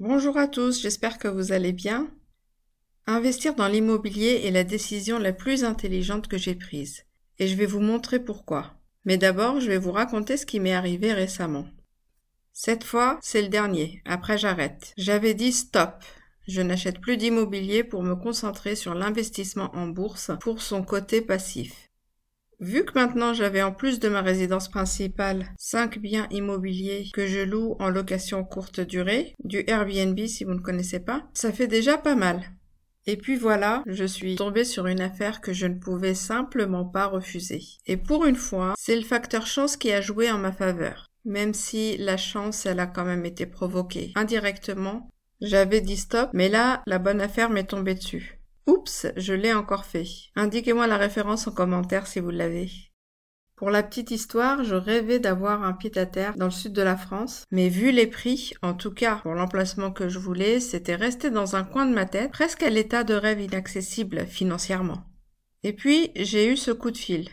Bonjour à tous, j'espère que vous allez bien. Investir dans l'immobilier est la décision la plus intelligente que j'ai prise. Et je vais vous montrer pourquoi. Mais d'abord, je vais vous raconter ce qui m'est arrivé récemment. Cette fois, c'est le dernier. Après, j'arrête. J'avais dit stop. Je n'achète plus d'immobilier pour me concentrer sur l'investissement en bourse pour son côté passif. Vu que maintenant j'avais en plus de ma résidence principale 5 biens immobiliers que je loue en location courte durée, du Airbnb si vous ne connaissez pas, ça fait déjà pas mal. Et puis voilà, je suis tombée sur une affaire que je ne pouvais simplement pas refuser. Et pour une fois, c'est le facteur chance qui a joué en ma faveur. Même si la chance, elle a quand même été provoquée indirectement. J'avais dit stop, mais là, la bonne affaire m'est tombée dessus. Oups, je l'ai encore fait. Indiquez-moi la référence en commentaire si vous l'avez. Pour la petite histoire, je rêvais d'avoir un pied-à-terre dans le sud de la France, mais vu les prix, en tout cas pour l'emplacement que je voulais, c'était resté dans un coin de ma tête, presque à l'état de rêve inaccessible financièrement. Et puis, j'ai eu ce coup de fil.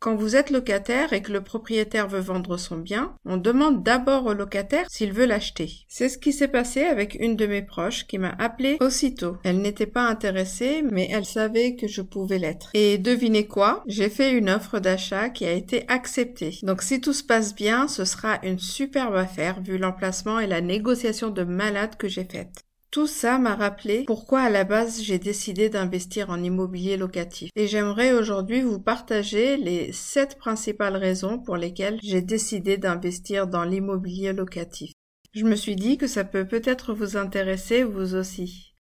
Quand vous êtes locataire et que le propriétaire veut vendre son bien, on demande d'abord au locataire s'il veut l'acheter. C'est ce qui s'est passé avec une de mes proches qui m'a appelé aussitôt. Elle n'était pas intéressée, mais elle savait que je pouvais l'être. Et devinez quoi? J'ai fait une offre d'achat qui a été acceptée. Donc si tout se passe bien, ce sera une superbe affaire vu l'emplacement et la négociation de malade que j'ai faite. Tout ça m'a rappelé pourquoi à la base j'ai décidé d'investir en immobilier locatif. Et j'aimerais aujourd'hui vous partager les 7 principales raisons pour lesquelles j'ai décidé d'investir dans l'immobilier locatif. Je me suis dit que ça peut peut-être vous intéresser vous aussi.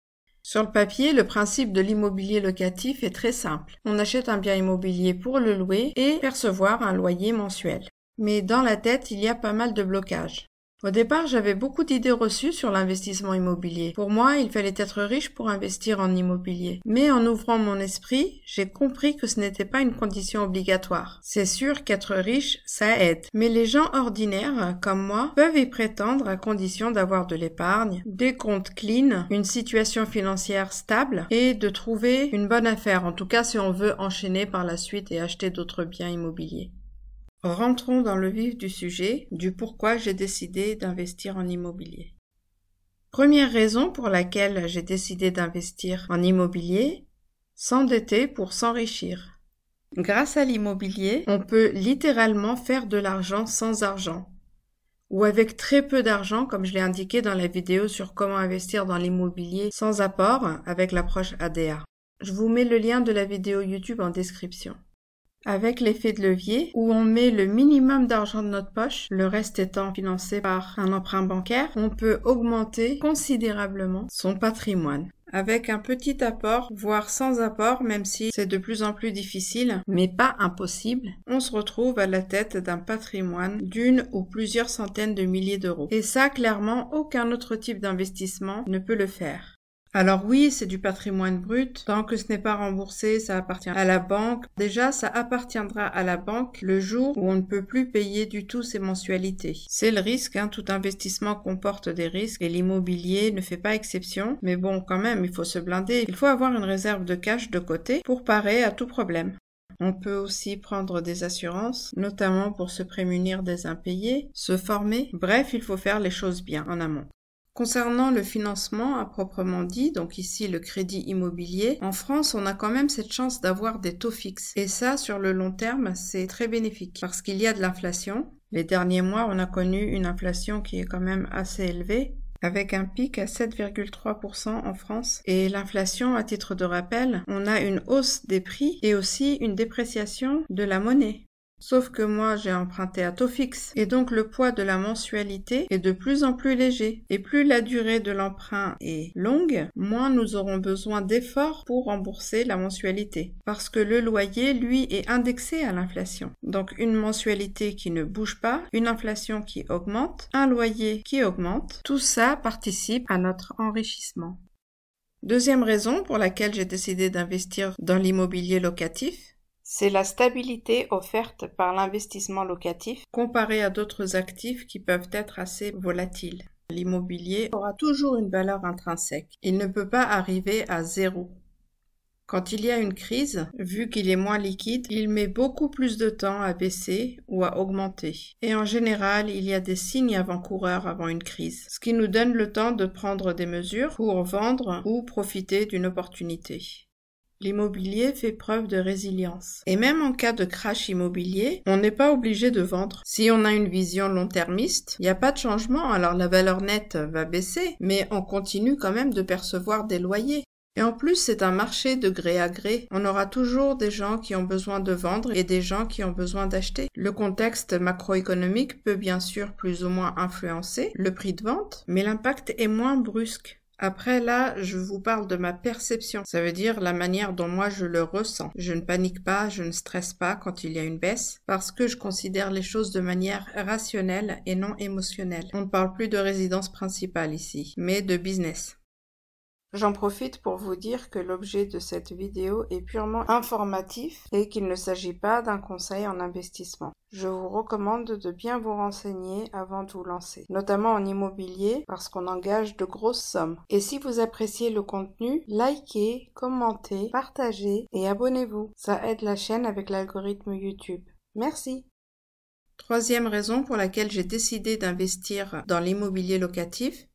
Sur le papier, le principe de l'immobilier locatif est très simple. On achète un bien immobilier pour le louer et percevoir un loyer mensuel. Mais dans la tête, il y a pas mal de blocages. Au départ, j'avais beaucoup d'idées reçues sur l'investissement immobilier. Pour moi, il fallait être riche pour investir en immobilier. Mais en ouvrant mon esprit, j'ai compris que ce n'était pas une condition obligatoire. C'est sûr qu'être riche, ça aide. Mais les gens ordinaires, comme moi, peuvent y prétendre à condition d'avoir de l'épargne, des comptes clean, une situation financière stable et de trouver une bonne affaire, en tout cas si on veut enchaîner par la suite et acheter d'autres biens immobiliers. Rentrons dans le vif du sujet, du pourquoi j'ai décidé d'investir en immobilier. Première raison pour laquelle j'ai décidé d'investir en immobilier, s'endetter pour s'enrichir. Grâce à l'immobilier, on peut littéralement faire de l'argent sans argent, ou avec très peu d'argent comme je l'ai indiqué dans la vidéo sur comment investir dans l'immobilier sans apport avec l'approche ADA. Je vous mets le lien de la vidéo YouTube en description. Avec l'effet de levier, où on met le minimum d'argent de notre poche, le reste étant financé par un emprunt bancaire, on peut augmenter considérablement son patrimoine. Avec un petit apport, voire sans apport, même si c'est de plus en plus difficile, mais pas impossible, on se retrouve à la tête d'un patrimoine d'une ou plusieurs centaines de milliers d'euros. Et ça, clairement, aucun autre type d'investissement ne peut le faire. Alors oui, c'est du patrimoine brut. Tant que ce n'est pas remboursé, ça appartient à la banque. Déjà, ça appartiendra à la banque le jour où on ne peut plus payer du tout ses mensualités. C'est le risque, tout investissement comporte des risques et l'immobilier ne fait pas exception. Mais bon, quand même, il faut se blinder. Il faut avoir une réserve de cash de côté pour parer à tout problème. On peut aussi prendre des assurances, notamment pour se prémunir des impayés, se former. Bref, il faut faire les choses bien en amont. Concernant le financement à proprement dit, donc ici le crédit immobilier, en France on a quand même cette chance d'avoir des taux fixes. Et ça, sur le long terme, c'est très bénéfique parce qu'il y a de l'inflation. Les derniers mois, on a connu une inflation qui est quand même assez élevée, avec un pic à 7,3% en France. Et l'inflation, à titre de rappel, on a une hausse des prix et aussi une dépréciation de la monnaie. Sauf que moi, j'ai emprunté à taux fixe, et donc le poids de la mensualité est de plus en plus léger. Et plus la durée de l'emprunt est longue, moins nous aurons besoin d'efforts pour rembourser la mensualité. Parce que le loyer, lui, est indexé à l'inflation. Donc une mensualité qui ne bouge pas, une inflation qui augmente, un loyer qui augmente, tout ça participe à notre enrichissement. Deuxième raison pour laquelle j'ai décidé d'investir dans l'immobilier locatif, c'est la stabilité offerte par l'investissement locatif comparé à d'autres actifs qui peuvent être assez volatiles. L'immobilier aura toujours une valeur intrinsèque. Il ne peut pas arriver à zéro. Quand il y a une crise, vu qu'il est moins liquide, il met beaucoup plus de temps à baisser ou à augmenter. Et en général, il y a des signes avant-coureurs avant une crise, ce qui nous donne le temps de prendre des mesures pour vendre ou profiter d'une opportunité. L'immobilier fait preuve de résilience. Et même en cas de crash immobilier, on n'est pas obligé de vendre. Si on a une vision long-termiste, il n'y a pas de changement, alors la valeur nette va baisser, mais on continue quand même de percevoir des loyers. Et en plus, c'est un marché de gré à gré. On aura toujours des gens qui ont besoin de vendre et des gens qui ont besoin d'acheter. Le contexte macroéconomique peut bien sûr plus ou moins influencer le prix de vente, mais l'impact est moins brusque. Après là, je vous parle de ma perception. Ça veut dire la manière dont moi je le ressens. Je ne panique pas, je ne stresse pas quand il y a une baisse, parce que je considère les choses de manière rationnelle et non émotionnelle. On ne parle plus de résidence principale ici, mais de business. J'en profite pour vous dire que l'objet de cette vidéo est purement informatif et qu'il ne s'agit pas d'un conseil en investissement. Je vous recommande de bien vous renseigner avant de vous lancer, notamment en immobilier parce qu'on engage de grosses sommes. Et si vous appréciez le contenu, likez, commentez, partagez et abonnez-vous. Ça aide la chaîne avec l'algorithme YouTube. Merci. Troisième raison pour laquelle j'ai décidé d'investir dans l'immobilier locatif,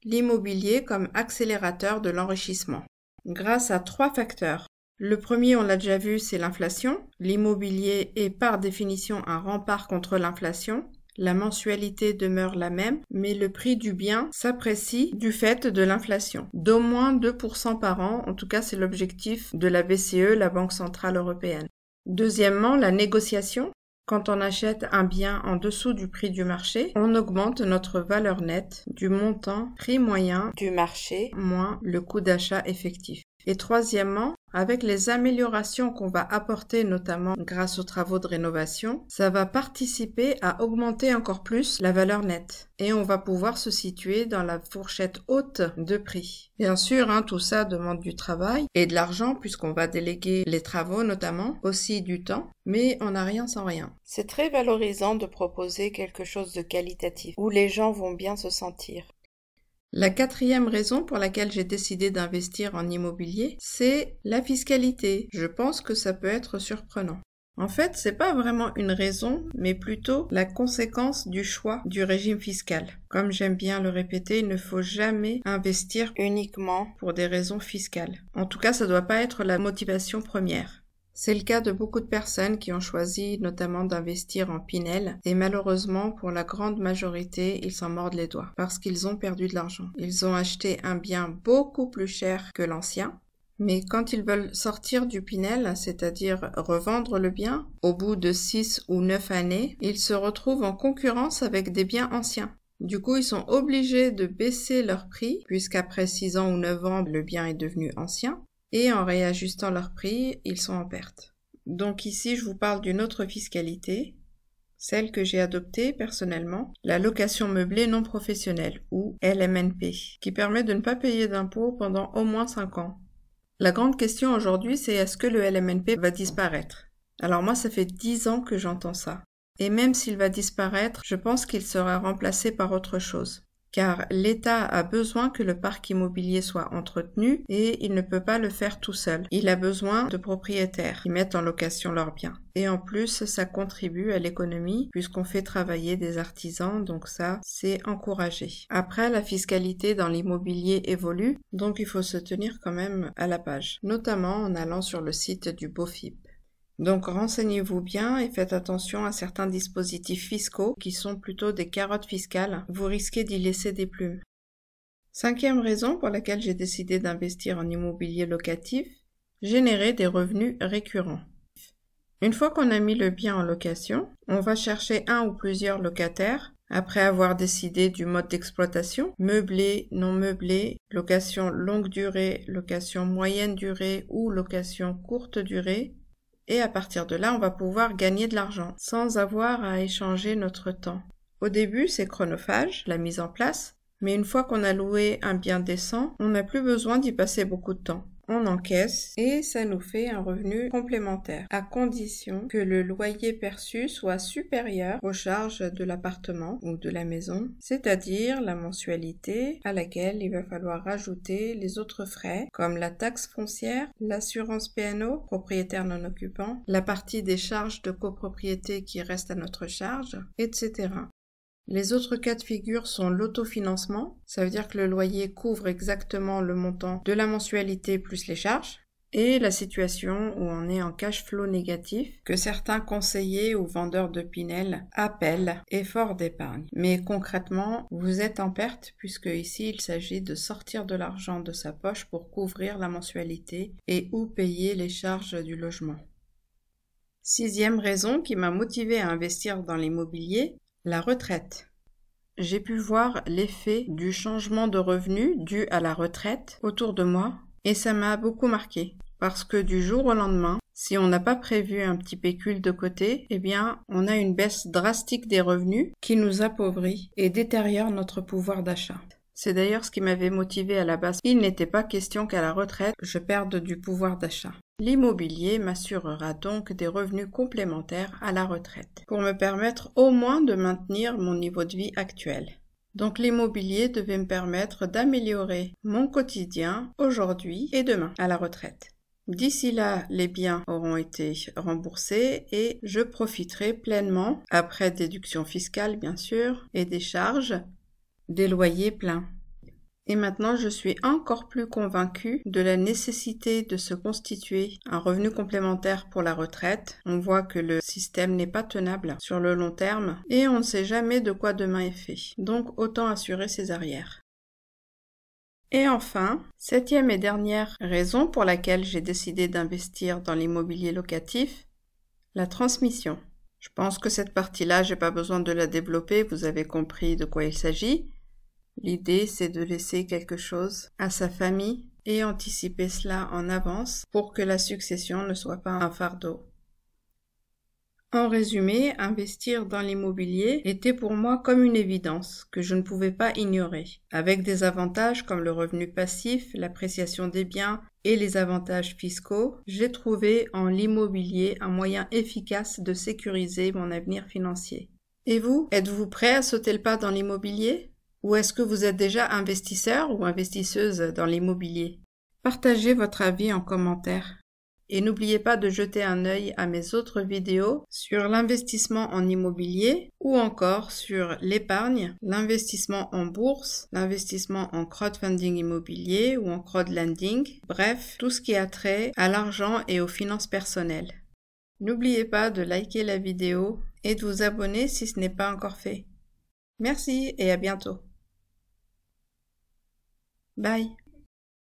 l'immobilier comme accélérateur de l'enrichissement. Grâce à 3 facteurs. Le premier, on l'a déjà vu, c'est l'inflation. L'immobilier est par définition un rempart contre l'inflation. La mensualité demeure la même, mais le prix du bien s'apprécie du fait de l'inflation. D'au moins 2% par an, en tout cas c'est l'objectif de la BCE, la Banque Centrale Européenne. Deuxièmement, la négociation. Quand on achète un bien en dessous du prix du marché, on augmente notre valeur nette du montant prix moyen du marché moins le coût d'achat effectif. Et troisièmement, avec les améliorations qu'on va apporter notamment grâce aux travaux de rénovation, ça va participer à augmenter encore plus la valeur nette. Et on va pouvoir se situer dans la fourchette haute de prix. Bien sûr, tout ça demande du travail et de l'argent puisqu'on va déléguer les travaux notamment, aussi du temps, mais on n'a rien sans rien. C'est très valorisant de proposer quelque chose de qualitatif, où les gens vont bien se sentir. La 4e raison pour laquelle j'ai décidé d'investir en immobilier, c'est la fiscalité. Je pense que ça peut être surprenant. En fait, c'est pas vraiment une raison, mais plutôt la conséquence du choix du régime fiscal. Comme j'aime bien le répéter, il ne faut jamais investir uniquement pour des raisons fiscales. En tout cas, ça doit pas être la motivation première. C'est le cas de beaucoup de personnes qui ont choisi notamment d'investir en Pinel et malheureusement pour la grande majorité ils s'en mordent les doigts parce qu'ils ont perdu de l'argent. Ils ont acheté un bien beaucoup plus cher que l'ancien, mais quand ils veulent sortir du Pinel, c'est-à-dire revendre le bien, au bout de 6 ou 9 années, ils se retrouvent en concurrence avec des biens anciens. Du coup, ils sont obligés de baisser leur prix puisqu'après 6 ans ou 9 ans, le bien est devenu ancien. Et en réajustant leur prix, ils sont en perte. Donc ici, je vous parle d'une autre fiscalité, celle que j'ai adoptée personnellement, la location meublée non professionnelle, ou LMNP, qui permet de ne pas payer d'impôts pendant au moins 5 ans. La grande question aujourd'hui, c'est est-ce que le LMNP va disparaître? Alors moi, ça fait 10 ans que j'entends ça. Et même s'il va disparaître, je pense qu'il sera remplacé par autre chose. Car l'État a besoin que le parc immobilier soit entretenu et il ne peut pas le faire tout seul. Il a besoin de propriétaires qui mettent en location leurs biens. Et en plus, ça contribue à l'économie puisqu'on fait travailler des artisans, donc ça, c'est encouragé. Après, la fiscalité dans l'immobilier évolue, donc il faut se tenir quand même à la page, notamment en allant sur le site du BOFIP. Donc renseignez-vous bien et faites attention à certains dispositifs fiscaux qui sont plutôt des carottes fiscales. Vous risquez d'y laisser des plumes. 5e raison pour laquelle j'ai décidé d'investir en immobilier locatif, générer des revenus récurrents. Une fois qu'on a mis le bien en location, on va chercher un ou plusieurs locataires après avoir décidé du mode d'exploitation, meublé, non meublé, location longue durée, location moyenne durée ou location courte durée. Et à partir de là, on va pouvoir gagner de l'argent sans avoir à échanger notre temps. Au début, c'est chronophage, la mise en place, mais une fois qu'on a loué un bien décent, on n'a plus besoin d'y passer beaucoup de temps. on encaisse et ça nous fait un revenu complémentaire, à condition que le loyer perçu soit supérieur aux charges de l'appartement ou de la maison, c'est-à-dire la mensualité à laquelle il va falloir rajouter les autres frais, comme la taxe foncière, l'assurance P&O, propriétaire non occupant, la partie des charges de copropriété qui reste à notre charge, etc. Les autres cas de figure sont l'autofinancement, ça veut dire que le loyer couvre exactement le montant de la mensualité plus les charges, et la situation où on est en cash flow négatif, que certains conseillers ou vendeurs de Pinel appellent effort d'épargne. Mais concrètement, vous êtes en perte puisque ici il s'agit de sortir de l'argent de sa poche pour couvrir la mensualité et ou payer les charges du logement. Sixième raison qui m'a motivée à investir dans l'immobilier, la retraite. J'ai pu voir l'effet du changement de revenu dû à la retraite autour de moi et ça m'a beaucoup marqué parce que du jour au lendemain, si on n'a pas prévu un petit pécule de côté, eh bien, on a une baisse drastique des revenus qui nous appauvrit et détériore notre pouvoir d'achat. C'est d'ailleurs ce qui m'avait motivé à la base. Il n'était pas question qu'à la retraite, je perde du pouvoir d'achat. L'immobilier m'assurera donc des revenus complémentaires à la retraite, pour me permettre au moins de maintenir mon niveau de vie actuel. Donc l'immobilier devait me permettre d'améliorer mon quotidien aujourd'hui et demain à la retraite. D'ici là, les biens auront été remboursés et je profiterai pleinement, après déduction fiscale bien sûr, et des charges, des loyers pleins. Et maintenant, je suis encore plus convaincue de la nécessité de se constituer un revenu complémentaire pour la retraite. On voit que le système n'est pas tenable sur le long terme et on ne sait jamais de quoi demain est fait. Donc, autant assurer ses arrières. Et enfin, septième et dernière raison pour laquelle j'ai décidé d'investir dans l'immobilier locatif, la transmission. Je pense que cette partie-là, j'ai pas besoin de la développer, vous avez compris de quoi il s'agit. L'idée, c'est de laisser quelque chose à sa famille et anticiper cela en avance pour que la succession ne soit pas un fardeau. En résumé, investir dans l'immobilier était pour moi comme une évidence que je ne pouvais pas ignorer, avec des avantages comme le revenu passif, l'appréciation des biens et les avantages fiscaux. J'ai trouvé en l'immobilier un moyen efficace de sécuriser mon avenir financier. Et vous, êtes-vous prêt à sauter le pas dans l'immobilier ? Ou est-ce que vous êtes déjà investisseur ou investisseuse dans l'immobilier? Partagez votre avis en commentaire. Et n'oubliez pas de jeter un œil à mes autres vidéos sur l'investissement en immobilier ou encore sur l'épargne, l'investissement en bourse, l'investissement en crowdfunding immobilier ou en crowdlending, bref, tout ce qui a trait à l'argent et aux finances personnelles. N'oubliez pas de liker la vidéo et de vous abonner si ce n'est pas encore fait. Merci et à bientôt. Bye.